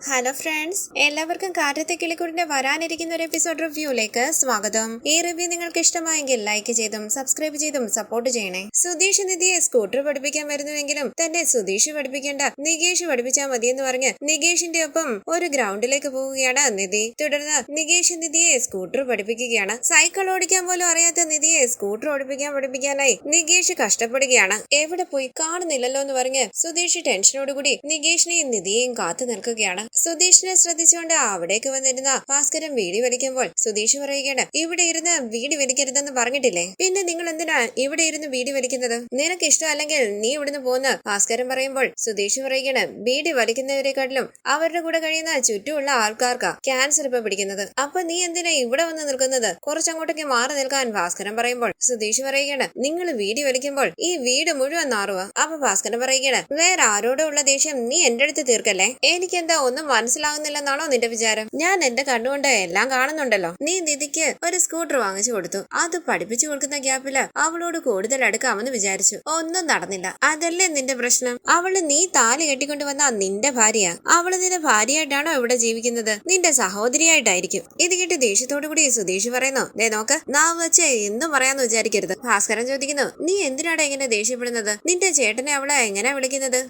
Hello friends, എല്ലാവർക്കും കാറ്റത്തെ കിളിക്കൂടിന്റെ വരാനിരിക്കുന്ന ഒരു എപ്പിസോഡ് റിവ്യൂയിലേക്ക് സ്വാഗതം. ഈ റിവ്യൂ നിങ്ങൾക്ക് ഇഷ്ടമായെങ്കിൽ ലൈക്ക് ചെയ്തും സബ്സ്ക്രൈബ് ചെയ്തും സപ്പോർട്ട് ചെയ്യണേ. സുധീഷ് നിധിയെ സ്കൂട്ടർ പഠിപ്പിക്കാൻ വരുന്നുവെങ്കിലും തന്നെ സുധീഷ് പഠിപ്പിക്കേണ്ട നികേഷ് പഠിപ്പിച്ചാൽ മതിയെന്ന് പറഞ്ഞ് നികേഷിന്റെ ഒപ്പം ഒരു ഗ്രൗണ്ടിലേക്ക് പോവുകയാണ് നിധി. തുടർന്ന് നികേഷ് നിധിയെ സ്കൂട്ടർ പഠിപ്പിക്കുകയാണ്. സൈക്കിൾ ഓടിക്കാൻ പോലും അറിയാത്ത നിധിയെ സ്കൂട്ടർ പഠിപ്പിക്കാനായി നികേഷ് കഷ്ടപ്പെടുകയാണ്. എവിടെ പോയി കാണുന്നില്ലല്ലോ എന്ന് പറഞ്ഞ് സുധീഷ് ടെൻഷനോടുകൂടി നികേഷിനെയും നിധിയെയും കാത്തു നിൽക്കുകയാണ്. സുധീഷിനെ ശ്രദ്ധിച്ചുകൊണ്ട് അവിടേക്ക് വന്നിരുന്ന ഭാസ്കരൻ വീടി വലിക്കുമ്പോൾ സുധീഷ് പറയുകയാണ്, ഇവിടെ ഇരുന്ന് വീടി വലിക്കരുതെന്ന് പറഞ്ഞിട്ടില്ലേ, പിന്നെ നിങ്ങൾ എന്തിനാ ഇവിടെ ഇരുന്ന് വീടി വലിക്കുന്നത്? നിനക്ക് ഇഷ്ടമല്ലെങ്കിൽ നീ ഇവിടുന്ന് പോന്ന്. ഭാസ്കരൻ പറയുമ്പോൾ സുധീഷ് പറയുകയാണ്, വീടി വലിക്കുന്നവരെക്കാട്ടിലും അവരുടെ കൂടെ കഴിയുന്ന ചുറ്റുമുള്ള ആൾക്കാർക്കാ ക്യാൻസർ ഇപ്പൊ പിടിക്കുന്നത്. അപ്പൊ നീ എന്തിനാ ഇവിടെ വന്ന് നിൽക്കുന്നത്? കുറച്ചങ്ങോട്ടേക്ക് മാറി നിൽക്കാൻ ഭാസ്കരൻ പറയുമ്പോൾ സുധീഷ് പറയുകയാണ്, നിങ്ങൾ വീടി വലിക്കുമ്പോൾ ഈ വീട് മുഴുവൻ നാറുക. അപ്പൊ ഭാസ്കരൻ പറയുകയാണ്, വേറെ ആരോടും ഉള്ള ദേഷ്യം നീ എന്റെ അടുത്ത് തീർക്കല്ലേ. എനിക്കെന്താ ഒന്നും മനസ്സിലാകുന്നില്ലെന്നാണോ നിന്റെ വിചാരം? ഞാൻ എന്റെ കണ്ണുകൊണ്ട് എല്ലാം കാണുന്നുണ്ടല്ലോ. നീ നിധിക്ക് ഒരു സ്കൂട്ടർ വാങ്ങിച്ചു കൊടുത്തു. അത് പഠിപ്പിച്ചു കൊടുക്കുന്ന ഗ്യാപ്പില് അവളോട് കൂടുതൽ അടുക്കാമെന്ന് വിചാരിച്ചു. ഒന്നും നടന്നില്ല. അതല്ലേ നിന്റെ പ്രശ്നം? അവള് നീ താലി കെട്ടിക്കൊണ്ട് വന്ന നിന്റെ ഭാര്യ. അവള് നിന്റെ ഭാര്യയായിട്ടാണോ ഇവിടെ ജീവിക്കുന്നത്? നിന്റെ സഹോദരിയായിട്ടായിരിക്കും. ഇത് കേട്ട് ദേഷ്യത്തോടു കൂടി സുധീഷ് പറയുന്നു, ദേ നോക്ക്, നാവ് വെച്ച് എന്തും പറയാന്ന് വിചാരിക്കരുത്. ഭാസ്കരൻ ചോദിക്കുന്നു, നീ എന്തിനാടാ ഇങ്ങനെ ദേഷ്യപ്പെടുന്നത്? നിന്റെ ചേട്ടനെ അവളെ എങ്ങനെ വിളിക്കുന്നത്?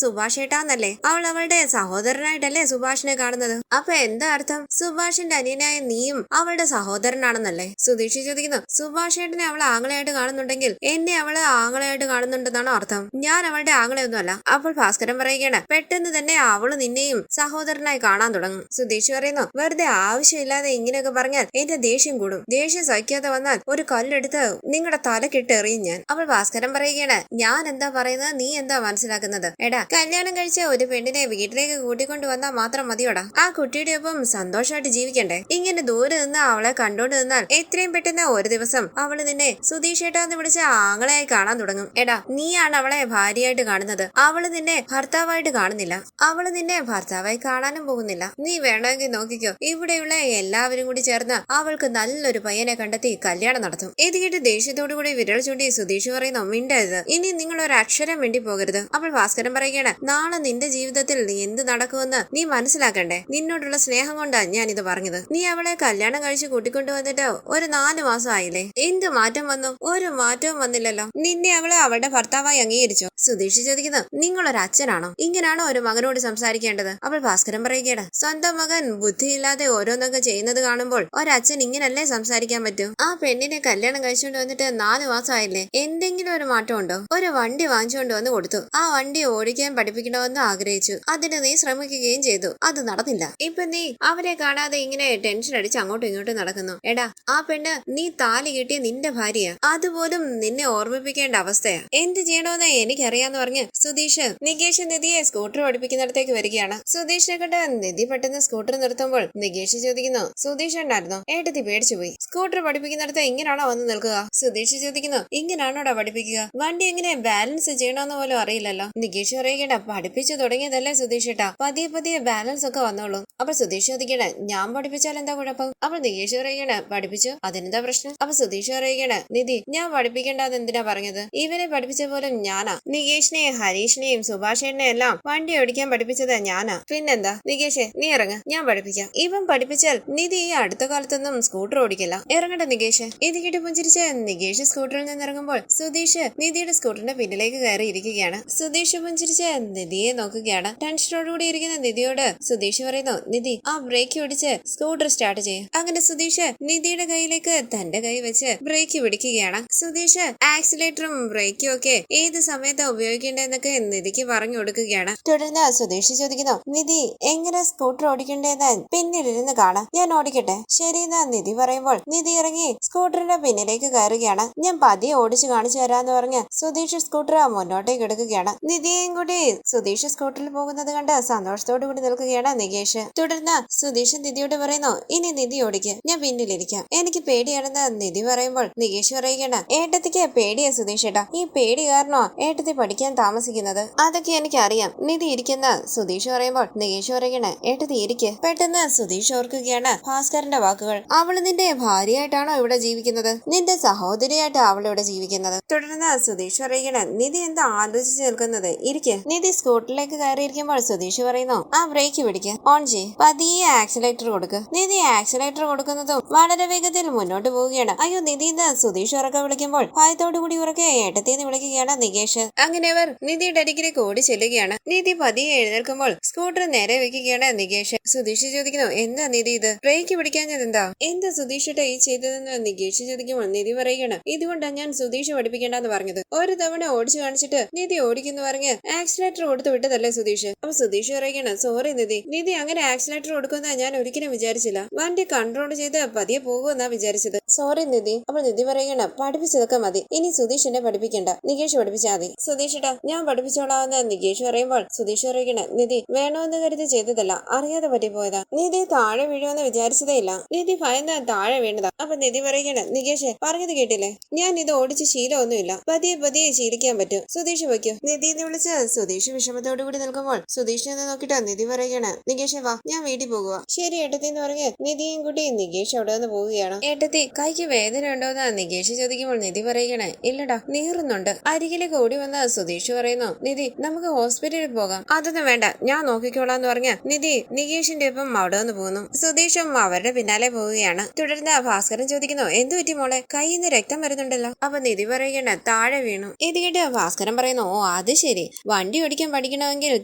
സുഭാഷേട്ടാന്നല്ലേ? അവൾ അവളുടെ സഹോദരനായിട്ടല്ലേ സുഭാഷിനെ കാണുന്നത്? അപ്പൊ എന്താ അർത്ഥം? സുഭാഷിന്റെ അനിയനായ നീയും അവളുടെ സഹോദരനാണെന്നല്ലേ? സുധീഷ് ചോദിക്കുന്നു, സുഭാഷേട്ടനെ അവളെ ആങ്ങളയായിട്ട് കാണുന്നുണ്ടെങ്കിൽ എന്നെ അവളെ ആങ്ങളയായിട്ട് കാണുന്നുണ്ടെന്നാണോ അർത്ഥം? ഞാൻ അവളുടെ ആങ്ങളയൊന്നുമല്ല. അപ്പോൾ ഭാസ്കരൻ പറയുകയാണ്, പെട്ടെന്ന് തന്നെ അവള് നിന്നെയും സഹോദരനായി കാണാൻ തുടങ്ങും. സുധീഷ് പറയുന്നു, വെറുതെ ആവശ്യമില്ലാതെ ഇങ്ങനെയൊക്കെ പറഞ്ഞാൽ എന്റെ ദേഷ്യം കൂടും. ദേഷ്യം സഹിക്കാതെ വന്നാൽ ഒരു കല്ലെടുത്ത് നിങ്ങളുടെ തലക്കിട്ട് എറിയും ഞാൻ. അപ്പോൾ ഭാസ്കരൻ പറയുകയാണ്, ഞാൻ എന്താ പറയുന്നത്, നീ എന്താ മനസ്സിലാക്കുന്നത്? എടാ, കല്യാണം കഴിച്ച ഒരു പെണ്ണിനെ വീട്ടിലേക്ക് കൂട്ടിക്കൊണ്ടു വന്നാൽ മാത്രം മതിയോടാ. ആ കുട്ടിയുടെ ഒപ്പം സന്തോഷമായിട്ട് ജീവിക്കണ്ടേ? ഇങ്ങനെ ദൂരെ നിന്ന് അവളെ കണ്ടോണ്ട് നിന്നാൽ എത്രയും പെട്ടെന്ന് ഒരു ദിവസം അവള് നിന്നെ സുധീഷേട്ടാന്ന് വിളിച്ച ആങ്ങളെയായി കാണാൻ തുടങ്ങും. എടാ, നീയാണ് അവളെ ഭാര്യയായിട്ട് കാണുന്നത്. അവള് നിന്നെ ഭർത്താവായിട്ട് കാണുന്നില്ല. അവള് നിന്നെ ഭർത്താവായി കാണാനും പോകുന്നില്ല. നീ വേണമെങ്കിൽ നോക്കിക്കോ, ഇവിടെയുള്ള എല്ലാവരും കൂടി ചേർന്ന് അവൾക്ക് നല്ലൊരു പയ്യനെ കണ്ടെത്തി കല്യാണം നടത്തും. ഇത് കേട്ട് ദേഷ്യത്തോടു കൂടി വിരൽ ചൂണ്ടി സുധീഷ് പറയുന്നു, മിണ്ടരുത്, ഇനി നിങ്ങൾ ഒരു അക്ഷരം വേണ്ടി പോകരുത്. അപ്പോൾ ഭാസ്കരൻ പറയുകയാണ്, നാളെ നിന്റെ ജീവിതത്തിൽ എന്ത് നടക്കുമെന്ന് നീ മനസ്സിലാക്കണ്ടേ? നിന്നോടുള്ള സ്നേഹം കൊണ്ടാ ഞാൻ ഇത് പറഞ്ഞത്. നീ അവളെ കല്യാണം കഴിച്ച് കൂട്ടിക്കൊണ്ടു വന്നിട്ട് ഒരു 4 മാസം ആയില്ലേ? എന്ത് മാറ്റം വന്നു? ഒരു മാറ്റവും വന്നില്ലല്ലോ. നിന്നെ അവളെ അവളുടെ ഭർത്താവായി അംഗീകരിച്ചോ? സുധീഷ് ചോദിക്കുന്നു, നിങ്ങളൊരു അച്ഛനാണോ? ഇങ്ങനാണോ ഒരു മകനോട് സംസാരിക്കേണ്ടത്? അപ്പോൾ ഭാസ്കരൻ പറയുകയാണ്, സ്വന്തം മകൻ ബുദ്ധിയില്ലാതെ ഓരോന്നൊക്കെ ചെയ്യുന്നത് കാണുമ്പോൾ ഒരച്ഛൻ ഇങ്ങനല്ലേ സംസാരിക്കാൻ പറ്റൂ? ആ പെണ്ണിനെ കല്യാണം കഴിച്ചുകൊണ്ട് വന്നിട്ട് 4 മാസം ആയില്ലേ? എന്തെങ്കിലും ഒരു മാറ്റം ഉണ്ടോ? ഒരു വണ്ടി വാങ്ങിച്ചുകൊണ്ട് വന്ന് കൊടുത്തു. ആ വണ്ടി ഓടിക്കാൻ പഠിപ്പിക്കണമെന്ന് ആഗ്രഹിച്ചു. അതിന് നീ ശ്രമിക്കുകയും ചെയ്തു. അത് നടന്നില്ല. ഇപ്പൊ നീ അവരെ കാണാതെ ഇങ്ങനെ ടെൻഷൻ അടിച്ച് അങ്ങോട്ടും ഇങ്ങോട്ടും നടക്കുന്നു. എടാ, ആ പെണ്ണ് നീ താലി കെട്ടിയ നിന്റെ ഭാര്യ. അതുപോലും നിന്നെ ഓർമ്മിപ്പിക്കേണ്ട അവസ്ഥയാ. എന്ത് ചെയ്യണമെന്ന് എനിക്കറിയാന്ന് പറഞ്ഞ് സുധീഷ് നികേഷ് നിധിയെ സ്കൂട്ടർ പഠിപ്പിക്കുന്നിടത്തേക്ക് വരികയാണ്. സുധീഷിനെ കണ്ട് നിധി പെട്ടെന്ന് സ്കൂട്ടർ നിർത്തുമ്പോൾ നികേഷ് ചോദിക്കുന്നു, സുധീഷ് ഉണ്ടായിരുന്നോ? ഏട്ടത്തി പേടിച്ചുപോയി. സ്കൂട്ടർ പഠിപ്പിക്കുന്നിടത്ത് ഇങ്ങനാണോ വന്ന് നിൽക്കുക? സുധീഷ് ചോദിക്കുന്നു, ഇങ്ങനാണോടാ പഠിപ്പിക്കുക? വണ്ടി എങ്ങനെ ബാലൻസ് ചെയ്യണമെന്ന് പോലും അറിയില്ലല്ലോ. നികേഷ് പറയുകേണ്ട, പഠിപ്പിച്ചു തുടങ്ങിയതല്ലേ സുധീഷ് ഏട്ടാ, പതിയെ ബാലൻസ് ഒക്കെ വന്നോളൂ. അപ്പൊ സുധീഷ് ചോദിക്കണേ, ഞാൻ പഠിപ്പിച്ചാൽ എന്താ കുഴപ്പം? അപ്പൊ നികേഷ് പറയുകയാണ്, പഠിപ്പിച്ചു, അതിനെന്താ പ്രശ്നം? അപ്പൊ സുധീഷ് പറയുകയാണ്, നിധി, ഞാൻ പഠിപ്പിക്കേണ്ടത് എന്തിനാ പറഞ്ഞത്? ഇവനെ പഠിപ്പിച്ച പോലും ഞാനാ. നികേഷിനെയും ഹരീഷിനെയും സുഭാഷേനെയും എല്ലാം വണ്ടി ഓടിക്കാൻ പഠിപ്പിച്ചത് ഞാനാ. പിന്നെന്താ? നികേഷേ, നീ ഇറങ്ങ, ഞാൻ പഠിപ്പിക്കാം. ഇവൻ പഠിപ്പിച്ചാൽ നിധി ഈ അടുത്ത കാലത്തൊന്നും സ്കൂട്ടർ ഓടിക്കില്ല. ഇറങ്ങട്ടെ നികേഷ്. ഇത് കേട്ട് പുഞ്ചിരിച്ച് നികേഷ് സ്കൂട്ടറിൽ നിന്ന് ഇറങ്ങുമ്പോൾ സുധീഷ് നിധിയുടെ സ്കൂട്ടറിന്റെ പിന്നിലേക്ക് കയറി ഇരിക്കുകയാണ്. സുധീഷ് പുഞ്ചിരിച്ച് നിധിയെ നോക്കുകയാണ്. ടെൻഷനോടുകൂടി ഇരിക്കുന്ന നിധിയോട് സുധീഷ് പറയുന്നു, നിധി, ആ ബ്രേക്ക് പിടിച്ച് സ്കൂട്ടർ സ്റ്റാർട്ട് ചെയ്യും. അങ്ങനെ സുധീഷ് നിധിയുടെ കയ്യിലേക്ക് തന്റെ കൈ വെച്ച് ബ്രേക്ക് പിടിക്കുകയാണ്. സുധീഷ് ആക്സിലേറ്ററും ബ്രേക്കും ഒക്കെ ഏത് സമയത്താ ഉപയോഗിക്കേണ്ടതെന്നൊക്കെ നിധിക്ക് പറഞ്ഞു കൊടുക്കുകയാണ്. തുടർന്ന് സുധീഷ് ചോദിക്കുന്നു, നിധി, എങ്ങനെ സ്കൂട്ടർ ഓടിക്കേണ്ടതെന്ന് പിന്നിലിരുന്ന് കാണാം, ഞാൻ ഓടിക്കട്ടെ? ശരിയെന്നാ നിധി പറയുമ്പോൾ നിധി ഇറങ്ങി സ്കൂട്ടറിന്റെ പിന്നിലേക്ക് കയറുകയാണ്. ഞാൻ പതിയെ ഓടിച്ചു കാണിച്ചു തരാന്ന് പറഞ്ഞ് സുധീഷ് സ്കൂട്ടർ മുന്നോട്ടേക്ക് എടുക്കുകയാണ്. നിധിയെയും കൂടി സുധീഷ് സ്കൂട്ടറിൽ പോകുന്നത് കണ്ട് സന്തോഷത്തോടു കൂടി നിൽക്കുകയാണ് നികേഷ്. തുടർന്ന് സുധീഷ് നിധിയോട് പറയുന്നു, ഇനി നിധി ഓടിക്ക്, ഞാൻ പിന്നിലിരിക്കാം, എനിക്ക് പേടിയാണെന്ന് നിധി പറയുമ്പോൾ നികേഷ് പറയുകയാണ്, ഏട്ടത്തിക്ക് പേടിയാ സുധീഷ് ഏട്ടാ, ഈ പേടി കാരണോ ഏട്ടത്തി പഠിക്കാൻ താമസിക്കുന്നത്? അതൊക്കെ എനിക്ക് അറിയാം, നിധി ഇരിക്കുന്ന സുധീഷ് പറയുമ്പോൾ നികേഷ് പറയുകയാണ്, ഏട്ടത്തി ഇരിക്ക്. പെട്ടെന്ന് സുധീഷ് ഓർക്കുകയാണ് ഭാസ്കരന്റെ വാക്കുകൾ. അവള് നിന്റെ ഭാര്യയായിട്ടാണോ ഇവിടെ ജീവിക്കുന്നത്? നിന്റെ സഹോദരിയായിട്ട് അവളിവിടെ ജീവിക്കുന്നത്. തുടർന്ന് സുധീഷ് പറയുകയാണ്, നിധി എന്താ ആലോചിച്ച് നിൽക്കുന്നത്? ഇരിക്ക്. നിധി സ്കൂട്ടറിലേക്ക് കയറിയിരിക്കുമ്പോൾ സുധീഷ് പറയുന്നു, പറയുന്നു ആ ബ്രേക്ക് പിടിക്ക്, ഓൺ ചെയ്യ്, പതിയെ ആക്സിലേറ്റർ കൊടുക്ക്. നിധി ആക്സിലേറ്റർ കൊടുക്കുന്നതും വളരെ വേഗത്തിൽ മുന്നോട്ട് പോവുകയാണ്. അയ്യോ നിധി എന്ന് സുധീഷ് ഉറക്കെ വിളിക്കുമ്പോൾ ഭയത്തോടു കൂടി ഉറക്കെ ഏട്ടത്തിന്ന് വിളിക്കുകയാണ് നികേഷ്. അങ്ങനെ അവർ നിധിയുടെ അരികിലേക്ക് ഓടി ചെല്ലുകയാണ്. നിധി പതിയെ എഴുന്നേൽക്കുമ്പോൾ സ്കൂട്ടർ നേരെ വെക്കുകയാണ് നികേഷ്. സുധീഷ് ചോദിക്കുന്നു എന്താ നിധി ഇത്, ബ്രേക്ക് പിടിക്കാഞ്ഞത് എന്താ സുധീഷ് ഈ ചെയ്തതെന്ന് നികേഷ് ചോദിക്കുമ്പോൾ നിധി പറയുകയാണ് ഇതുകൊണ്ടാണ് ഞാൻ സുധീഷ് പഠിപ്പിക്കേണ്ടെന്ന് പറഞ്ഞത്. ഒരു തവണ ഓടിച്ചു കാണിച്ചിട്ട് നിധി ഓടിക്കുന്നു പറഞ്ഞ് ആക്സിലേറ്റർ കൊടുത്തു വിട്ടതല്ലേ സുധീഷ്. അപ്പൊ സുധീഷ് പറയുകയാണ് സോറി നിധി അങ്ങനെ ആക്സിലേറ്റർ കൊടുക്കുന്ന ഞാൻ ഒരിക്കലും വിചാരിച്ചില്ല. വണ്ടി കൺട്രോൾ ചെയ്ത് പതിയെ പോകുമെന്നാ വിചാരിച്ചത്. സോറി നിധി. അപ്പോൾ നിധി പറയുകയാണ് പഠിപ്പിച്ചതൊക്കെ മതി, ഇനി സുധീഷ് എന്നെ പഠിപ്പിക്കണ്ട, നികേഷ് പഠിപ്പിച്ചാൽ മതി. സുധീഷേട്ടാ ഞാൻ പഠിപ്പിച്ചോളാന്ന് നികേഷ് പറയുമ്പോൾ സുധീഷ് പറയുകയാണ് നിധി വേണമെന്ന് കരുതി ചെയ്തതല്ല, അറിയാതെ പറ്റിപ്പോയതാ. നിധി താഴെ വീഴുമെന്ന് വിചാരിച്ചതേ ഇല്ല. നിധി ഭയന്ന് താഴെ വീണതാ. അപ്പൊ നിധി പറയുകയാണ് നികേഷ് പറഞ്ഞത് കേട്ടില്ലേ, ഞാൻ ഇത് ഓടിച്ച് ശീലമൊന്നുമില്ല, പതിയെ ശീലിക്കാൻ പറ്റും. സുധീഷ് വയ്ക്കൂ. നിധി എന്ന് വിളിച്ച് സുധീഷ് വിഷമത്തോടു കൂടി നിൽക്കുമ്പോൾ സുധീഷിനെ നോക്കിയിട്ട് നിധി പറയുകയാണ് നികേഷ് വാ ഞാൻ വീട്ടിൽ പോകുക. ശരി ഏട്ടത്തി എന്ന് പറഞ്ഞ് നിധിയും കൂട്ടി നികേഷ് അവിടെ നിന്ന് പോവുകയാണ്. ഏട്ടത്തി കൈക്ക് വേദന ഉണ്ടോന്ന് നികേഷ് ചോദിക്കുമ്പോൾ നിധി പറയുകയാണ് ഇല്ലടാ നീറുന്നുണ്ട്. അരികിലേക്ക് ഓടി വന്ന സുധീഷ് പറയുന്നു നിധി നമുക്ക് ഹോസ്പിറ്റലിൽ പോകാം. അതൊന്നും വേണ്ട ഞാൻ നോക്കിക്കോളാന്ന് പറഞ്ഞ് നിധി നികേഷിന്റെ ഒപ്പം അവിടെ നിന്ന് പോകുന്നു. സുധീഷും അവരുടെ പിന്നാലെ പോവുകയാണ്. തുടർന്ന് ഭാസ്കരൻ ചോദിക്കുന്നു എന്തു പറ്റി മോളെ, കയ്യിൽ നിന്ന് രക്തം വരുന്നുണ്ടല്ലോ. അപ്പൊ നിധി പറയുകയാണ് താഴെ വീണു. ഇത് കേട്ട് ഭാസ്കരൻ പറയുന്നു ഓ അത് ശരി, വണ്ടി ഓടിക്കാൻ പഠിക്കണമെങ്കിൽ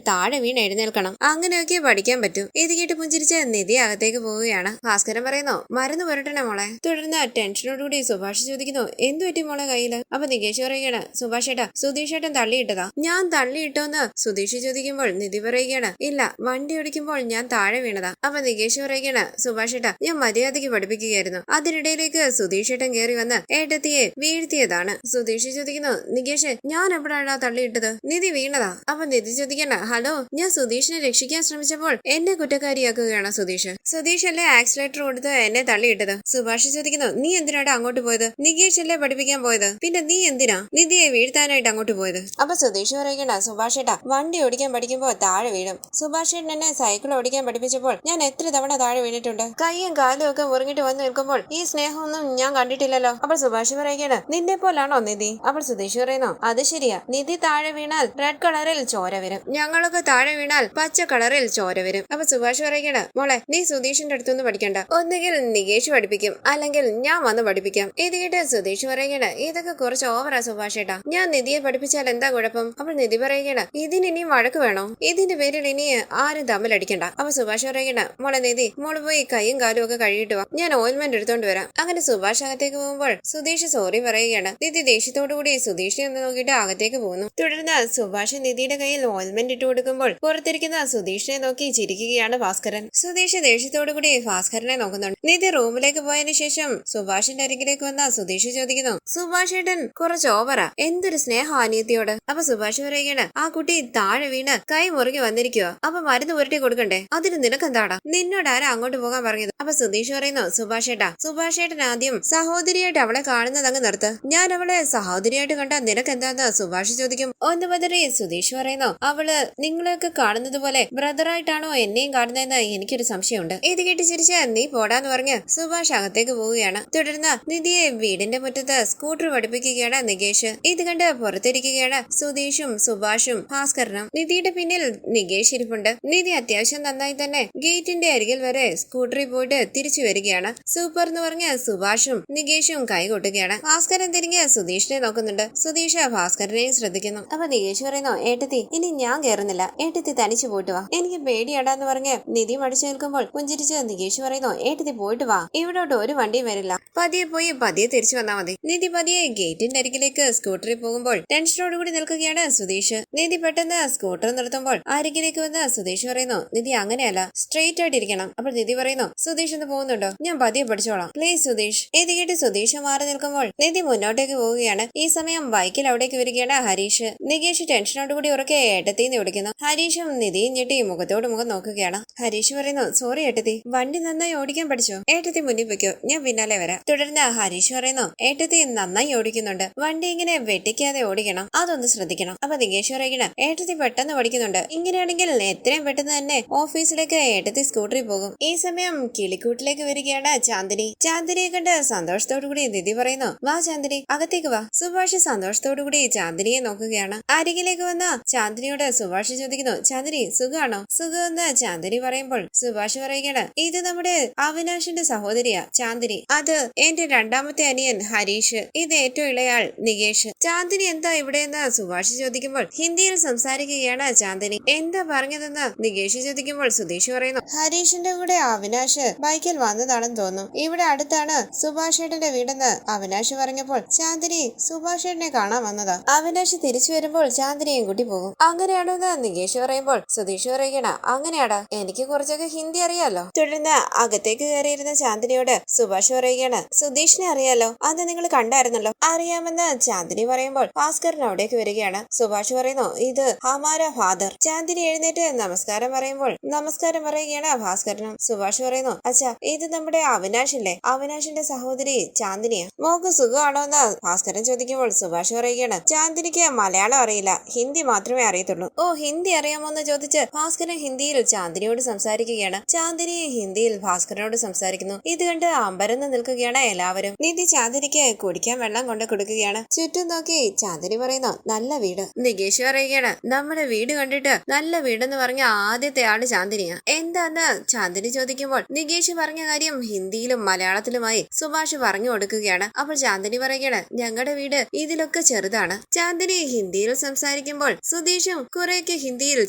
താഴെ വീണ് എഴുന്നേൽക്കണം, അങ്ങനെയൊക്കെ പഠിക്കാൻ പറ്റൂ. ഇത് കേട്ട് പുഞ്ചിരിച്ച് നിധി അകത്തേക്ക് പോവുകയാണ്. ഭാസ്കരൻ പറയുന്നു മരുന്ന് പുരട്ടണേ മോളെ. തുടർന്ന് ടെൻഷനോടുകൂടി സുഭാഷ് ചോദിക്കുന്നു എന്തു പറ്റി മോളെ കയ്യില്. അപ്പൊ നികേഷ് പറയുകയാണ് സുഭാഷ് ഏട്ടാ സുധീഷ് ഏട്ടൻ തള്ളിയിട്ടതാ. ഞാൻ തള്ളിയിട്ടോന്ന് സുധീഷ് ചോദിക്കുമ്പോൾ നിധി പറയുകയാണ് ഇല്ല വണ്ടി ഓടിക്കുമ്പോൾ ഞാൻ താഴെ വീണതാ. അപ്പൊ നികേഷ് പറയുകയാണ് സുഭാഷ് ഏട്ടാ ഞാൻ മര്യാദയ്ക്ക് പഠിപ്പിക്കുകയായിരുന്നു, അതിനിടയിലേക്ക് സുധീഷ് ഏട്ടൻ കയറി വന്ന് ഏട്ടത്തിയെ വീഴ്ത്തിയതാണ്. സുധീഷ് ചോദിക്കുന്നു നികേഷ് ഞാൻ എപ്പോഴാണ് തള്ളിയിട്ടത്, നിധി വീണതാ. അപ്പൊ നിധി ചോദിക്കണ്ട ഹലോ ഞാൻ സുധീഷിനെ രക്ഷിക്കാൻ ശ്രമിച്ചപ്പോൾ എന്നെ കുറ്റക്കാരിയാക്കുകയാണ് സുധീഷ് അല്ലേ ആക്സിലേറ്റർ കൊടുത്ത് എന്നെ തള്ളിയിട്ടത്. സുഭാഷ് ചോദിക്കുന്നു നീ എന്തിനാണ് അങ്ങോട്ട് പോയത്, നികേഷ് അല്ലേ പഠിപ്പിക്കാൻ പോയത്, പിന്നെ നീ എന്തിനാ നിധിയെ വീഴ്ത്താനായിട്ട് അങ്ങോട്ട് പോയത്. അപ്പൊ സുധീഷ് പറയുകണ്ട സുഭാഷ് ഏട്ടാ വണ്ടി ഓടിക്കാൻ പഠിക്കുമ്പോൾ താഴെ വീഴും. സുഭാഷ് ഏട്ടൻ എന്നെ സൈക്കിൾ ഓടിക്കാൻ പഠിപ്പിച്ചപ്പോൾ ഞാൻ എത്ര തവണ താഴെ വീണിട്ടുണ്ട്, കൈയും കാലും ഒക്കെ മുറിങ്ങിട്ട് വന്ന് നിൽക്കുമ്പോൾ ഈ സ്നേഹമൊന്നും ഞാൻ കണ്ടിട്ടില്ലല്ലോ. അപ്പോൾ സുഭാഷ് പറയുകയാണ് നിന്നെ പോലാണോ നിധി. അപ്പോൾ സുധീഷ് പറയുന്നു അത് ശരിയാ, നിധി താഴെ വീണാൽ റെഡ് കളറിൽ ചോര വരും, ഞങ്ങളൊക്കെ താഴെ വീണാൽ പച്ച കളറിൽ ചോര വരും. അപ്പൊ സുഭാഷ് പറയുകയാണ് മോളെ നീ സുധീഷിന്റെ അടുത്തൊന്നും പഠിക്കണ്ട, ഒന്നുകിൽ നികേഷ് പഠിപ്പിക്കും അല്ലെങ്കിൽ ഞാൻ വന്ന് പഠിപ്പിക്കാം. ഇത് കേട്ട് സുധീഷ് പറയുകയാണ് ഇതൊക്കെ കുറച്ച് ഓവറാ സുഭാഷ് ഏട്ടാ, ഞാൻ നിധിയെ പഠിപ്പിച്ചാൽ എന്താ കുഴപ്പം. അപ്പോൾ നിധി പറയുകയാണ് ഇതിന് ഇനിയും വഴക്ക് വേണോ, ഇതിന്റെ പേരിൽ ഇനി ആരും തമ്മിലടിക്കണ്ട. അപ്പൊ സുഭാഷ് പറയുകയാണ് മോളെ നിധി മോള് പോയി കൈയും കാലും ഒക്കെ കഴുകിട്ട് വാ, ഞാൻ ഓയിൽമെന്റ് എടുത്തോണ്ട് വരാം. അങ്ങനെ സുഭാഷ് അകത്തേക്ക് പോകുമ്പോൾ സുധീഷ് സോറി പറയുകയാണ്. നിധി ദേഷ്യത്തോടു കൂടി സുധീഷിനെ ഒന്ന് നോക്കിയിട്ട് അകത്തേക്ക് പോകുന്നു. തുടർന്ന് സുഭാഷ് നിധിയുടെ കയ്യിൽ ഓയിൽമെന്റ് ഇട്ട് കൊടുക്കുമ്പോൾ പുറത്തിരിക്കുന്ന സുധീഷിനെ നോക്കി ചിരിക്കുകയാണ് ഭാസ്കരൻ. സുധീഷ് ദേഷ്യത്തോടു കൂടി ഭാസ്കരനെ നോക്കുന്നുണ്ട്. നിധി റൂമിലേക്ക് പോയതിനു ശേഷം സുഭാഷിന്റെ അരികിലേക്ക് വന്ന സുധീഷ് ചോദിക്കുന്നു സുഭാഷ് ഏട്ടൻ കുറച്ച് ഓവറാ, എന്തൊരു സ്നേഹം അനിയത്തിയോട്. അപ്പൊ സുഭാഷ് പറയുകയാണ് ആ കുട്ടി താഴെ വീണ് കൈ മുറുകി വന്നിരിക്കുക, അപ്പൊ മരുന്ന് പുരട്ടി കൊടുക്കണ്ടേ, അതിന് നിനക്കെന്താടാ, നിന്നോട് ആരാ അങ്ങോട്ട് പോകാൻ പറഞ്ഞത്. അപ്പൊ സുധീഷ് പറയുന്നു സുഭാഷ് ഏട്ടൻ ആദ്യം സഹോദരിയായിട്ട് അവളെ കാണുന്നത് അങ്ങ് നിർത്ത്, ഞാൻ അവളെ സഹോദരിയായിട്ട് കണ്ട നിനക്കെന്താന്ന് സുഭാഷ് ചോദിക്കും. ഒന്ന് പതറി സുധീഷ് പറയുന്നു അവള് നിങ്ങളെയൊക്കെ കാണുന്നത് പോലെ ബ്രദറായിട്ടാണോ എന്നെയും കാണുന്നതെന്ന് എനിക്കൊരു സംശയമുണ്ട്. ഇത് കേട്ട് ചിരിച്ച് നീ പോടാന്ന് പറഞ്ഞ് സുഭാഷ് അകത്തേക്ക് പോവുകയാണ്. തുടർന്ന് നിധിയെ വീടിന്റെ മുറ്റത്ത് സ്കൂട്ടർ പഠിപ്പിക്കുകയാണ് നികേഷ്. ഇത് കണ്ട് പുറത്തിരിക്കുകയാണ് സുധീഷും സുഭാഷും ഭാസ്കരനും. നിധിയുടെ പിന്നിൽ നികേഷ് ഇരിപ്പുണ്ട്. നിധി അത്യാവശ്യം നന്നായി തന്നെ ഗേറ്റിന്റെ അരികിൽ വരെ സ്കൂട്ടറിൽ പോയിട്ട് തിരിച്ചു വരികയാണ്. സൂപ്പർ എന്ന് പറഞ്ഞ് സുഭാഷും നികേഷും കൈകൊട്ടുകയാണ്. ഭാസ്കരൻ തിരിഞ്ഞ് സുധീഷിനെ നോക്കുന്നുണ്ട്. സുധീഷ് ഭാസ്കരനെയും ശ്രദ്ധിക്കുന്നു. അപ്പൊ നികേഷ് പറയുന്നു ഏട്ടത്തി ഇനി ഞാൻ കയറുന്നില്ല, ഏട്ടത്തി തനിച്ചു പോയിട്ട് വാ, എനിക്ക് പേടിയാടാന്ന് പറഞ്ഞ് നിധി മടിച്ചു നിൽക്കുമ്പോൾ പുഞ്ചിരിച്ച് നികേഷ് പറയുന്നു ഏട്ടത്തി പോയിട്ട് വാ, ഇവിടോട്ട് ഒരു വണ്ടിയും വരില്ല, പതിയെ പോയി പതിയെ തിരിച്ചു വന്നാൽ മതി. നിധി പതിയെ ഗേറ്റിന്റെ അരികിലേക്ക് സ്കൂട്ടറിൽ പോകുമ്പോൾ ടെൻഷനോടുകൂടി നിൽക്കുകയാണ് സുധീഷ്. നിധി പെട്ടെന്ന് സ്കൂട്ടർ നിർത്തുമ്പോൾ അരികിലേക്ക് വന്ന് സുധീഷ് പറയുന്നു നിധി അങ്ങനെയല്ല, സ്ട്രെയിറ്റ് ആയിട്ട് ഇരിക്കണം. അപ്പോൾ നിധി പറയുന്നു സുധീഷ് ഒന്ന് പോകുന്നുണ്ടോ, ഞാൻ പതിയെ പഠിച്ചോളാം പ്ലീസ് സുധീഷ്. ഇത് കേട്ട് സുധീഷ് മാറി നിൽക്കുമ്പോൾ നിധി മുന്നോട്ടേക്ക് പോവുകയാണ്. ഈ സമയം ബൈക്കിൽ അവിടേക്ക് വരികയാണ് ഹരീഷ്. നികേഷ് ടെൻഷനോടുകൂടി ഉറക്കെ ഏട്ടത്തിന്ന് വിളിക്കുന്നു. ഹരീഷും നിധിയും ഞെട്ടി മുഖത്തോട് മുഖം നോക്കുകയാണ്. ഹരീഷ് പറയുന്നു സോറി ഏട്ടത്തി, വണ്ടി നന്നായി ഓടിക്കാൻ പഠിച്ചോ, ഏട്ടത്തി മുന്നിൽ വെക്കോ, ഞാൻ പിന്നാലെ വരാം. തുടർന്ന് ഹരീഷ് പറയുന്നു ഏട്ടത്തി നന്നായി ഓടിക്കുന്നുണ്ട്, വണ്ടി ഇങ്ങനെ വെട്ടിക്കാതെ ഓടിക്കണം, അതൊന്ന് ശ്രദ്ധിക്കണം. അപ്പൊ നികേഷ് പറയുകയാണ് ഏട്ടത്തി പെട്ടെന്ന് പഠിക്കുന്നുണ്ട്, ഇങ്ങനെയാണെങ്കിൽ എത്രയും പെട്ടെന്ന് തന്നെ ഓഫീസിലേക്ക് ഏട്ടത്തി സ്കൂട്ടറിൽ പോകും. ഈ സമയം കിളിക്കൂട്ടിലേക്ക് വരികയാണ് ചാന്ദിനിയെ കണ്ട് സന്തോഷത്തോടു കൂടി നിധി പറയുന്നു വാ ചാന്ദിനി അകത്തേക്ക് വാ. സുഭാഷ് സന്തോഷത്തോടു കൂടി ചാന്ദിനിയെ നോക്കുകയാണ്. അരികിലേക്ക് വന്ന ചാന്ദിനിയോട് സുഭാഷ് ചോദിക്കുന്നു ചാന്ദിനി സുഖാണോ? സുഖമെന്ന് ചാന്ദിനി പറയുമ്പോൾ സുഭാഷ് പറയുകയാണ്, ഇത് നമ്മുടെ അവിനാശിന്റെ സഹോദരിയാ ചാന്ദിനി. അത് എന്റെ രണ്ടാമത്തെ അനിയൻ ഹരീഷ്. ഇത് ഏറ്റവും ഇളയാൾ നികേഷ്. ചാന്ദിനി എന്താ ഇവിടെയെന്ന് സുഭാഷ് ചോദിക്കുമ്പോൾ ഹിന്ദിയിൽ സംസാരിക്കുകയാണ് ചാന്ദിനി. എന്താ പറഞ്ഞതെന്ന് നികേഷ് ചോദിക്കുമ്പോൾ സുധീഷ് പറയുന്നു, ഹരീഷിന്റെ കൂടെ അവിനാശ് ബൈക്കിൽ വന്നതാണെന്ന് തോന്നുന്നു. ഇവിടെ അടുത്താണ് സുഭാഷ് ഏട്ടന്റെ വീടെന്ന് അവിനാശ് പറഞ്ഞപ്പോൾ ചാന്ദിനി സുഭാഷ് ഏട്ടനെ കാണാൻ വന്നതാ. അവിനാശ് തിരിച്ചു വരുമ്പോൾ ചാന്ദിനിയും കൂട്ടി പോകും. അങ്ങനെയാണോ എന്ന് നികേഷ് പറയുമ്പോൾ സുധീഷ് പറയുകണ, അങ്ങനെയാടാ, എനിക്ക് കുറച്ചൊക്കെ ഹിന്ദി അറിയാലോ. തുടർന്ന് അകത്തേക്ക് കയറിയിരുന്ന ചാന്ദിനിയോട് സുഭാഷ് പറയുകയാണ്, സുധീഷിനെ അറിയാലോ, അത് നിങ്ങൾ കണ്ടായിരുന്നല്ലോ. അറിയാമെന്ന് ചാന്ദിനി പറയുമ്പോൾ ഭാസ്കരൻ അവിടേക്ക് വരികയാണ്. സുഭാഷ് പറയുന്നു, ഇത് ഹമാര ഫാദർ. ചാന്ദിനി എഴുന്നേറ്റ് നമസ്കാരം പറയുമ്പോൾ നമസ്കാരം പറയുകയാണ് ഭാസ്കരനും. സുഭാഷ് പറയുന്നു, അച്ഛാ, ഇത് നമ്മുടെ അവിനാഷില്ലേ, അവിനാഷിന്റെ സഹോദരി ചാന്ദിനിയാ. മോക്ക് സുഖമാണോ എന്ന് ഭാസ്കരൻ ചോദിക്കുമ്പോൾ സുഭാഷ് പറയുകയാണ്, ചാന്ദിനിക്ക് മലയാളം അറിയില്ല, ഹിന്ദി മാത്രമേ അറിയത്തുള്ളൂ. ഓ, ഹിന്ദി അറിയാമോ എന്ന് ചോദിച്ച് ഭാസ്കരൻ ഹിന്ദിയിൽ ചാന്ദിനിയോട് സംസാരിക്കുകയാണ്. ചാന്ദിനി ഹിന്ദിയിൽ ഭാസ്കരനോട് സംസാരിക്കുന്നു. ഇത് കണ്ട് അമ്പരന്ന് നിൽക്കുകയാണ് എല്ലാവരും. നിധി ചാന്ദിനിക്ക് കുടിക്കാൻ വെള്ളം കൊണ്ട് കൊടുക്കുകയാണ്. ചുറ്റും നോക്കി ചാന്ദിനി പറയുന്നു, നല്ല വീട്. നികേഷ് പറയുകയാണ്, നമ്മുടെ വീട് കണ്ടിട്ട് നല്ല വീടെന്ന് പറഞ്ഞ ആദ്യത്തെ ആള് ചാന്ദിനിയാ. എന്താന്ന് ചാന്ദിനി ചോദിക്കുമ്പോൾ നികേഷ് പറഞ്ഞ കാര്യം ഹിന്ദിയിലും മലയാളത്തിലുമായി സുഭാഷ് പറഞ്ഞു കൊടുക്കുകയാണ്. അപ്പോൾ ചാന്ദിനി പറയുകയാണ്, ഞങ്ങളുടെ വീട് ഇതിലൊക്കെ ചെറുതാണ്. ചാന്ദിനി ഹിന്ദിയിൽ സംസാരിക്കുമ്പോൾ സുധീഷും കുറെയൊക്കെ ഹിന്ദിയിൽ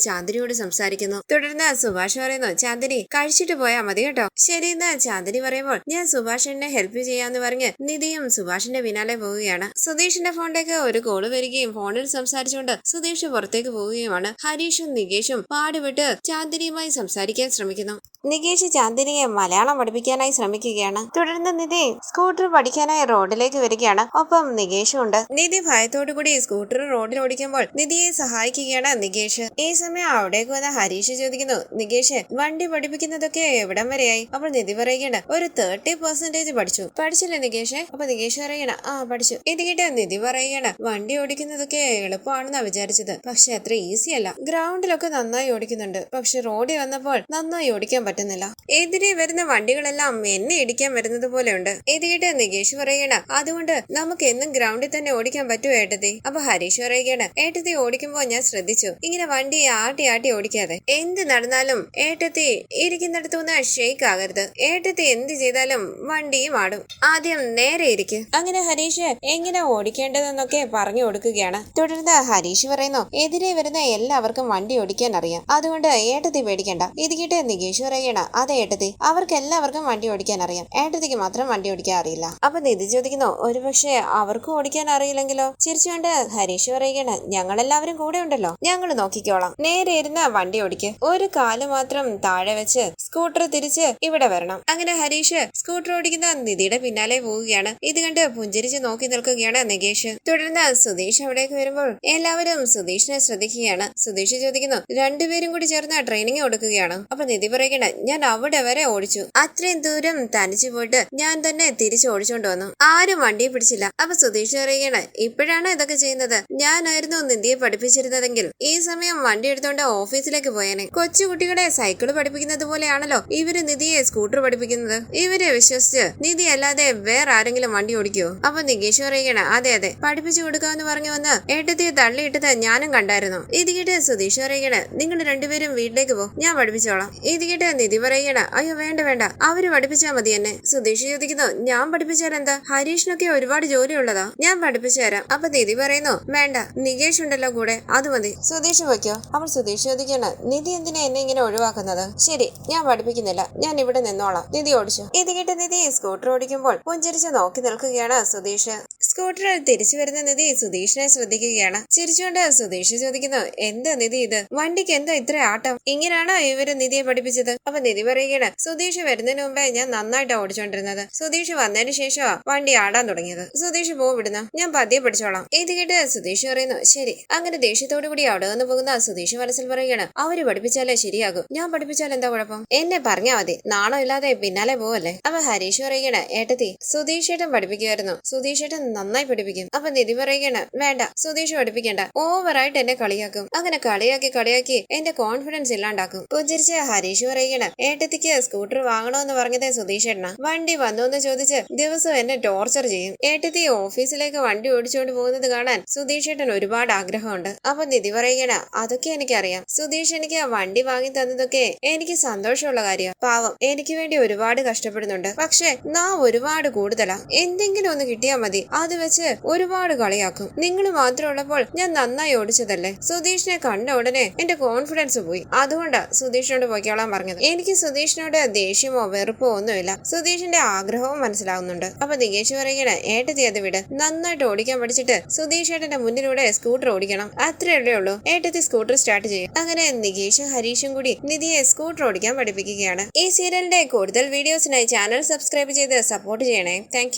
ചാന്ദിനിയോട് സംസാരിക്കുന്നു. തുടർന്ന് സുഭാഷ് പറയുന്നു, ചാന്ദിനി കഴിച്ചിട്ട് പോയാ മതി കേട്ടോ. ശരിയെന്ന് ചാന്ദിനി പറയുമ്പോൾ ഞാൻ സുഭാഷിനെ ഹെൽപ്പ് ചെയ്യാന്ന് പറഞ്ഞ് നിധിയും സുഭാഷിന്റെ പിന്നാലെ പോവുകയാണ്. സുധീഷിന്റെ ഫോണിലേക്ക് ഒരു കോള് വരികയും ഫോണിൽ സംസാരിച്ചുകൊണ്ട് സുധീഷ് പുറത്തേക്ക് പോവുകയുമാണ്. ഹരീഷും നികേഷും പാടുപെട്ട് ചാന്ദിനിയുമായി സംസാരിക്കാൻ ശ്രമിക്കുന്നു. നികേഷ് ചാന്ദിനിയെ മലയാളം പഠിപ്പിക്കാനായി ശ്രമിക്കുകയാണ്. തുടർന്ന് നിധി സ്കൂട്ടർ പഠിക്കാനായി റോഡിലേക്ക് വരികയാണ്. ഒപ്പം നികേഷും ഉണ്ട്. നിധി ഭയത്തോടുകൂടി സ്കൂട്ടർ റോഡിൽ ഓടിക്കുമ്പോൾ നിധിയെ സഹായിക്കുകയാണ് നികേഷ്. ഈ സമയം അവിടേക്ക് വന്ന ഹരീഷ് ചോദിക്കുന്നു, നികേഷ്, വണ്ടി പഠിപ്പിക്കുന്നതൊക്കെ എവിടം വരെയായി? അപ്പോൾ നിധി പറയുകയാണ്, ഒരു 30% പഠിച്ചു. പഠിച്ചില്ലേ നികേഷ്? അപ്പൊ നികേഷ് പറയണ, ആ പഠിച്ചു. ഇത് കേട്ട് നിധി പറയുകയാണ്, വണ്ടി ഓടിക്കുന്നതൊക്കെ എളുപ്പമാണെന്നാ വിചാരിച്ചത്, പക്ഷെ അത്ര ഈസി അല്ല. ഗ്രൗണ്ടിലൊക്കെ നന്നായി ഓടിക്കുന്നുണ്ട്, പക്ഷെ റോഡിൽ വന്നപ്പോൾ നന്നായി ഓടിക്കാൻ പറ്റുന്നില്ല. എതിരെ വരുന്ന വണ്ടികളെല്ലാം എന്നെ ഇടിക്കാൻ വരുന്നത് പോലെ ഉണ്ട്. ഇത് കേട്ട് നികേഷ് പറയണ, അതുകൊണ്ട് നമുക്ക് എന്നും ഗ്രൗണ്ടിൽ തന്നെ ഓടിക്കാൻ പറ്റുമോ ഏട്ടത്തി? അപ്പൊ ഹരീഷ് പറയുകയാണ്, ഏട്ടത്തി ഓടിക്കുമ്പോ ഞാൻ ശ്രദ്ധിച്ചു, ഇങ്ങനെ വണ്ടി ആട്ടി ആട്ടി ഓടിക്കാതെ. എന്ത് നടന്നാലും ഏട്ടത്തി ഇരിക്കുന്നിടത്തുനിന്ന് ഷെയ്ക്ക് ആകരുത്. ഏട്ടത്തി എന്ത് ചെയ്താലും വണ്ടിയും ആടും. ആദ്യം നേരെ ഇരിക്ക്. അങ്ങനെ ഹരീഷ് എങ്ങനെ ഓടിക്കേണ്ടതെന്നൊക്കെ പറഞ്ഞു കൊടുക്കുകയാണ്. തുടർന്ന് ഹരീഷ് പറയുന്നു, എതിരെ വരുന്ന എല്ലാവർക്കും വണ്ടി ഓടിക്കാൻ അറിയാം, അതുകൊണ്ട് ഏട്ടത്തി പേടിക്കണ്ട. ഇത് കേട്ട് നികേഷ് പറയണ, അതെ ഏട്ടത്തി, അവർക്ക് എല്ലാവർക്കും വണ്ടി ഓടിക്കാൻ അറിയാം, ഏട്ടത്തിക്ക് മാത്രം വണ്ടി ഓടിക്കാൻ അറിയില്ല. അപ്പൊ നിധി ചോദിക്കുന്നു, ഒരുപക്ഷെ അവർക്കും ഓടിക്കാൻ അറിയില്ലെങ്കിലോ? ചിരിച്ചുകൊണ്ട് ഹരീഷ് പറയുകയാണ്, ഞങ്ങളെല്ലാവരും കൂടെ ഉണ്ടല്ലോ, ഞങ്ങൾ നോക്കിക്കോളാം. നേരെ ഇരുന്ന് വണ്ടി ഓടിക്ക്. ഒരു കാല് മാത്രം താഴെ വെച്ച് സ്കൂട്ടർ തിരിച്ച് ഇവിടെ വരണം. അങ്ങനെ ഹരീഷ് സ്കൂട്ടർ ഓടിക്കുന്ന നിധിയുടെ പിന്നാലെ പോവുകയാണ്. ഇത് കണ്ട് പുഞ്ചിരിച്ച് നോക്കി നിൽക്കുകയാണ് നികേഷ്. തുടർന്ന് സുധീഷ് അവിടേക്ക് വരുമ്പോൾ എല്ലാവരും സുധീഷിനെ ശ്രദ്ധിക്കുകയാണ്. സുധീഷ് ചോദിക്കുന്നു, രണ്ടുപേരും കൂടി ചേർന്ന് ട്രെയിനിങ് കൊടുക്കുകയാണ്. അപ്പൊ നിധി പറയുകയാണ്, ഞാൻ അവിടെ വരെ ഓടിച്ചു, അത്രയും ദൂരം തനിച്ചു പോയിട്ട് ഞാൻ തന്നെ തിരിച്ചു ഓടിച്ചോണ്ട് വന്നു, ആരും വണ്ടിയെ പിടിച്ചില്ല. അപ്പൊ സുധീഷ് പറയുകയാണ്, ഇപ്പോഴാണ് ഇതൊക്കെ ചെയ്യുന്നത്, ഞാനായിരുന്നു നിധിയെ പഠിപ്പിച്ചിരുന്നതെങ്കിൽ ഈ സമയം വണ്ടി എടുത്തോണ്ട് ഓഫീസിലേക്ക് പോയേനെ. കൊച്ചുകുട്ടികളെ സൈക്കിള് പഠിപ്പിക്കുന്നത് പോലെയാണല്ലോ ഇവര് നിധിയെ സ്കൂട്ടർ പഠിപ്പിക്കുന്നത്. ഇവരെ വിശ്വസിച്ച് നിധി അല്ലാതെ വേറെ ആരെങ്കിലും വണ്ടി ഓടിക്കുവോ? അപ്പൊ നികേഷ് പറയുകയാണ്, അതെ അതെ, പഠിപ്പിച്ചു കൊടുക്കാന്ന് പറഞ്ഞു വന്ന് ഏട്ടത്തിയെ തള്ളിയിട്ടത് ഞാനും കണ്ടായിരുന്നു. ഇത് കേട്ട് സുധീഷ് പറയുകയാണ്, നിങ്ങൾ രണ്ടുപേരും വീട്ടിലേക്ക് പോ, ഞാൻ പഠിപ്പിച്ചോളാം. ഇത് കേട്ട് നിധി പറയുകയാണ്, അയ്യോ വേണ്ട വേണ്ട, അവര് പഠിപ്പിച്ചാ മതി എന്നെ. സുധീഷ് ചോദിക്കുന്നു, ഞാൻ പഠിപ്പിച്ചാൽ എന്താ? ഹരീഷിനൊക്കെ ഒരുപാട് ജോലി ഉള്ളതാ, ഞാൻ പഠിപ്പിച്ചു തരാം. അപ്പൊ നിധി പറയുന്നു, വേണ്ട, നികേഷ് ഉണ്ടല്ലോ കൂടെ, അത് മതി, സുധീഷ് വയ്ക്കോ. അപ്പോൾ സുധീഷ് ചോദിക്കാണ്, നിധി എന്തിനാ എന്നെ ഇങ്ങനെ ഒഴിവാക്കുന്നത്? ശരി, ഞാൻ പഠിപ്പിക്കുന്നില്ല, ഞാൻ ഇവിടെ നിന്നോളാം, നിധി ഓടിച്ചു. ഇത് കേട്ട് നിധി സ്കൂട്ടർ ഓടിക്കുമ്പോൾ പുഞ്ചിരിച്ച് നോക്കി നിൽക്കുകയാണ് സുധീഷ്. സ്കൂട്ടറിൽ തിരിച്ചു വരുന്ന നിധി സുധീഷിനെ ശ്രദ്ധിക്കുകയാണ്. ചിരിച്ചുകൊണ്ട് സുധീഷ് ചോദിക്കുന്നു, എന്താ നിധി ഇത്? വണ്ടിക്ക് എന്താ ഇത്ര ആട്ടം? ഇങ്ങനെയാണോ ഇവര് നിധിയെ പഠിപ്പിച്ചത്? അപ്പൊ നിധി പറയുകയാണ്, സുധീഷ് വരുന്നതിന് മുമ്പേ ഞാൻ നന്നായിട്ട് ഓടിച്ചോണ്ടിരുന്നത്, സുധീഷ് വന്നതിന് ശേഷമാ വണ്ടി ആടാൻ തുടങ്ങിയത്. സുധീഷ് വിടുന്ന, ഞാൻ പതിയെ പഠിച്ചോളാം. ഇത് കേട്ട് സുധീഷ് പറയുന്നു, ശരി. അങ്ങനെ ദേഷ്യത്തോടു കൂടി അവിടെ നിന്ന് പോകുന്ന സുധീഷ് മനസ്സിൽ പറയുകയാണ്, അവര് പഠിപ്പിച്ചാലേ ശരിയാകും, ഞാൻ പഠിപ്പിച്ചാൽ എന്താ കുഴപ്പം? എന്നെ പറഞ്ഞാ മതി, നാണം ഇല്ലാതെ പിന്നാലെ പോവല്ലേ. അപ്പൊ ഹരീഷ് പറയുകയാണ്, ഏട്ടത്തി, സുധീഷ് ഏട്ടൻ പഠിപ്പിക്കുമായിരുന്നു, സുധീഷ് ഏട്ടൻ നന്നായി പഠിപ്പിക്കും. അപ്പൊ നിധി പറയുകയാണ്, വേണ്ട, സുധീഷ് പഠിപ്പിക്കണ്ട, ഓവറായിട്ട് എന്നെ കളിയാക്കും, അങ്ങനെ കളിയാക്കി എന്റെ കോൺഫിഡൻസ് ഇല്ലാണ്ടാക്കും. പുഞ്ചിരിച്ച് ഹരീഷ് പറയുകയാണ്, ഏട്ടത്തിക്ക് സ്കൂട്ടർ വാങ്ങണോന്ന് പറഞ്ഞതേ സുധീഷ് ഏട്ടനാ, വണ്ടി വന്നോന്ന് ചോദിച്ച് ദിവസം എന്നെ ടോർച്ചർ ചെയ്യും. ഏട്ടത്തി ഓഫീസിലേക്ക് വണ്ടി ഓടിച്ചുകൊണ്ട് പോകുന്നത് കാണാൻ സുധീഷ് ഏട്ടൻ ഒരുപാട് ആഗ്രഹമുണ്ട്. അപ്പൊ നിധി പറയുകയാണ്, അതൊക്കെ എനിക്കറിയാം, സുധീഷ് എനിക്ക് വണ്ടി വാങ്ങി തന്നതൊക്കെ എനിക്ക് സന്തോഷമുള്ള കാര്യമാണ്. പാവം എനിക്ക് വേണ്ടി ഒരുപാട് കഷ്ടപ്പെടുന്നുണ്ട്. പക്ഷെ ഒരുപാട് കൂടുതലാ. എന്തെങ്കിലും ഒന്ന് കിട്ടിയാൽ മതി, അത് വെച്ച് ഒരുപാട് കളിയാക്കും. നിങ്ങൾ മാത്രം ഉള്ളപ്പോൾ ഞാൻ നന്നായി ഓടിച്ചതല്ലേ. സുധീഷിനെ കണ്ട ഉടനെ എന്റെ കോൺഫിഡൻസ് പോയി. അതുകൊണ്ടാ സുധീഷിനോട് പോയിക്കോളാൻ പറഞ്ഞത്. എനിക്ക് സുധീഷിനോട് ദേഷ്യമോ വെറുപ്പോ ഒന്നുമില്ല. സുധീഷിന്റെ ആഗ്രഹവും മനസ്സിലാവുന്നുണ്ട്. അപ്പൊ നികേഷ് പറയുകയാണ്, ഏട്ടത്തി അത് വിട്, നന്നായിട്ട് ഓടിക്കാൻ പഠിച്ചിട്ട് സുധീഷ് ഏട്ടന്റെ മുന്നിലൂടെ സ്കൂട്ടർ ഓടിക്കണം, അത്രയല്ലേ ഉള്ളൂ. ഏട്ടത്തി സ്കൂട്ടർ സ്റ്റാർട്ട് ചെയ്യും. അങ്ങനെ നികേഷും ഹരീഷും കൂടി നിധിയെ സ്കൂട്ടർ ഓടിക്കാൻ പഠിപ്പിക്കുകയാണ്. ഈ സീരിയലിന്റെ കൂടുതൽ വീഡിയോസിനായി ചാനൽ സബ്സ്ക്രൈബ് ചെയ്ത് സപ്പോർട്ട് ചെയ്യണേ. താങ്ക്